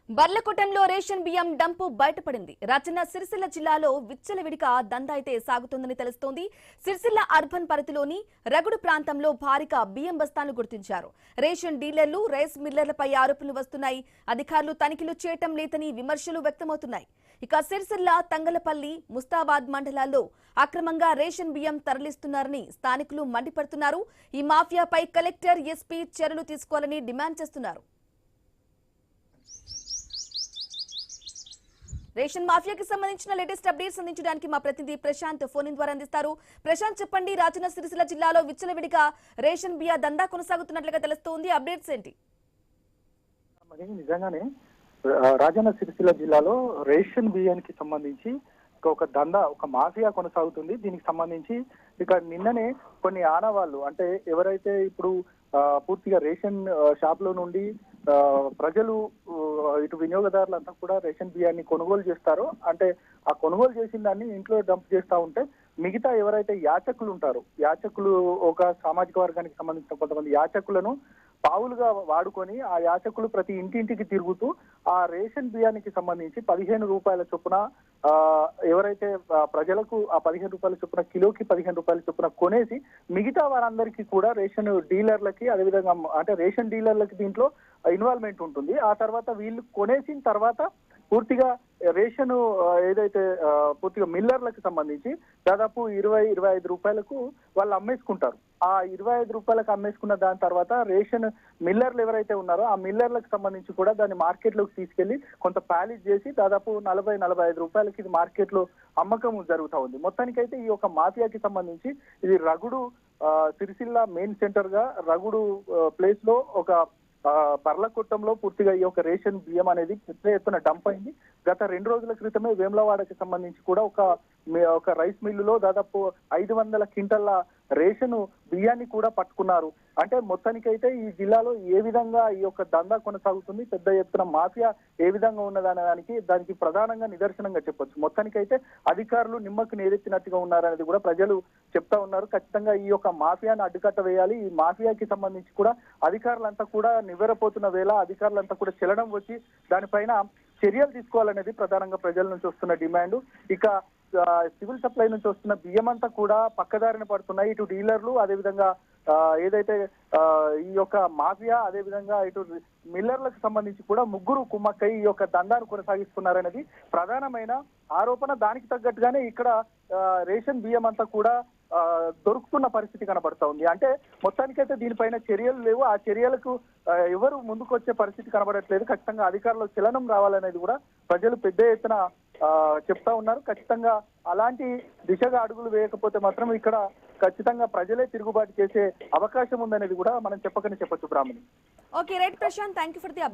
బర్లకోటంలో ration బియ్యం dump బయటపడింది. రాజన్న సిరిసిల్ల జిల్లాలో విచ్చలవిడిగా దందా అయితే సాగుతుందని తెలుస్తోంది. సిరిసిల్ల అర్బన్ పరిధిలోని రగుడు ప్రాంతంలో భారీగా బియ్యం బస్తాలను గుర్తించారు. రేషన్ డీలర్లు, రైస్ మిల్లర్లపై ఆరోపణలు వస్తున్నాయి. అధికారులు తనిఖీలు చేయటం లేదని విమర్శలు వ్యక్తమవుతున్నాయి. ఇక సిరిసిల్ల, తంగలపల్లి, ముస్తాబాద్ మండలాల్లో అక్రమంగా రేషన్ బియ్యం తరలిస్తున్నారని స్థానికులు మండిపడుతున్నారు. ఈ మాఫియాపై కలెక్టర్, ఎస్పీ చర్యలు తీసుకోవాలని డిమాండ్ చేస్తున్నారు. రేషన్ మాఫియాకి సంబంధించిన లేటెస్ట్ అప్డేట్స్ అందించడానికి మా ప్రతినిధి ప్రశాంత్ ఫోన్ ద్వారా అందిస్తారు. ప్రశాంత్, చెప్పండి, రాజన్న సిరిసిల్ల జిల్లాలో విచ్చలవిడిగా రేషన్ బియ్య దందా కొనసాగుతున్నట్లుగా తెలుస్తోంది. అప్డేట్స్ ఏంటి? నిజంగానే రాజన్న సిరిసిల్ల జిల్లాలో రేషన్ బియ్యానికి సంబంధించి ఒక దందా, ఒక మాఫియా కొనసాగుతుంది. దీనికి సంబంధించి ఇక నిన్ననే కొన్ని ఆనవాళ్లు, అంటే ఎవరైతే ఇప్పుడు పూర్తిగా రేషన్ షాప్ లో నుండి ప్రజలు ఇటు వినియోగదారులంతా కూడా రేషన్ బియ్యాన్ని కొనుగోలు చేస్తారో, అంటే ఆ కొనుగోలు చేసిన దాన్ని ఇంట్లో డంప్ చేస్తా ఉంటే మిగతా ఎవరైతే యాచకులు ఉంటారో, యాచకులు ఒక సామాజిక వర్గానికి సంబంధించిన కొంతమంది యాచకులను పావులుగా వాడుకొని ఆ యాచకులు ప్రతి ఇంటింటికి తిరుగుతూ ఆ రేషన్ బియ్యానికి సంబంధించి 15 రూపాయల చొప్పున ఎవరైతే ప్రజలకు ఆ 15 రూపాయల చొప్పున, కిలోకి 15 రూపాయల చొప్పున కొనేసి మిగతా వారందరికీ కూడా రేషన్ డీలర్లకి, అదేవిధంగా అంటే రేషన్ డీలర్లకి దీంట్లో ఇన్వాల్వ్మెంట్ ఉంటుంది. ఆ తర్వాత వీళ్ళు కొనేసిన తర్వాత పూర్తిగా రేషన్ ఏదైతే పూర్తిగా మిల్లర్లకు సంబంధించి దాదాపు 20-25 రూపాయలకు వాళ్ళు అమ్మేసుకుంటారు. ఆ 25 రూపాయలకు అమ్మేసుకున్న దాని తర్వాత రేషన్ మిల్లర్లు ఎవరైతే ఉన్నారో ఆ మిల్లర్లకు సంబంధించి కూడా దాన్ని మార్కెట్లోకి తీసుకెళ్లి కొంత ప్యాలిష్ చేసి దాదాపు 40-45 రూపాయలకి ఇది మార్కెట్లో అమ్మకం జరుగుతూ ఉంది. మొత్తానికైతే ఈ యొక్క మాఫియాకి సంబంధించి ఇది రగుడు సిరిసిల్ల మెయిన్ సెంటర్ గా రగుడు ప్లేస్ లో ఒక పర్లకొట్టంలో పూర్తిగా ఈ యొక్క రేషన్ బియ్యం అనేది పెద్ద ఎత్తున డంప్ అయింది. గత 2 రోజుల క్రితమే వేములవాడకి సంబంధించి కూడా ఒక రైస్ మిల్లులో దాదాపు 500 క్వింటల్ల రేషన్ బియ్యాన్ని కూడా పట్టుకున్నారు. అంటే మొత్తానికైతే ఈ జిల్లాలో ఏ విధంగా ఈ యొక్క దందా కొనసాగుతుంది, పెద్ద ఎత్తున మాఫియా ఏ విధంగా ఉన్నదనడానికి దానికి ప్రధానంగా నిదర్శనంగా చెప్పొచ్చు. మొత్తానికైతే అధికారులు నిమ్మకు నీరెత్తినట్టుగా ఉన్నారనేది కూడా ప్రజలు చెప్తా ఉన్నారు. ఖచ్చితంగా ఈ యొక్క మాఫియాను అడ్డుకట్ట వేయాలి. ఈ మాఫియాకి సంబంధించి కూడా అధికారులంతా కూడా నివ్వెరపోతున్న వేళ అధికారులంతా కూడా చెల్లడం వచ్చి దానిపైన చర్యలు తీసుకోవాలనేది ప్రధానంగా ప్రజల నుంచి వస్తున్న డిమాండ్. ఇక సివిల్ సప్లై నుంచి వస్తున్న బియ్యం అంతా కూడా పక్కదారిన పడుతున్నాయి. ఇటు డీలర్లు, అదేవిధంగా ఏదైతే ఈ యొక్క మాఫియా, అదేవిధంగా ఇటు మిల్లర్లకు సంబంధించి కూడా ముగ్గురు కుమ్మక్కై ఈ యొక్క దందాను కొనసాగిస్తున్నారనేది ప్రధానమైన ఆరోపణ. దానికి తగ్గట్టుగానే ఇక్కడ రేషన్ బియ్యం అంతా కూడా దొరుకుతున్న పరిస్థితి కనబడతా ఉంది. అంటే మొత్తానికైతే దీనిపైన చర్యలు లేవు. ఆ చర్యలకు ఎవరు ముందుకు వచ్చే పరిస్థితి కనబడట్లేదు. ఖచ్చితంగా అధికారులకు చలనం రావాలనేది కూడా ప్రజలు పెద్ద ఎత్తున చెప్తా ఉన్నారు. ఖచ్చితంగా అలాంటి దిశగా అడుగులు వేయకపోతే మాత్రం ఇక్కడ ఖచ్చితంగా ప్రజలే తిరుగుబాటు చేసే అవకాశం ఉందనేది కూడా మనం చెప్పకనే చెప్పొచ్చు. Brahmani. Okay, right Prashant, thank you for the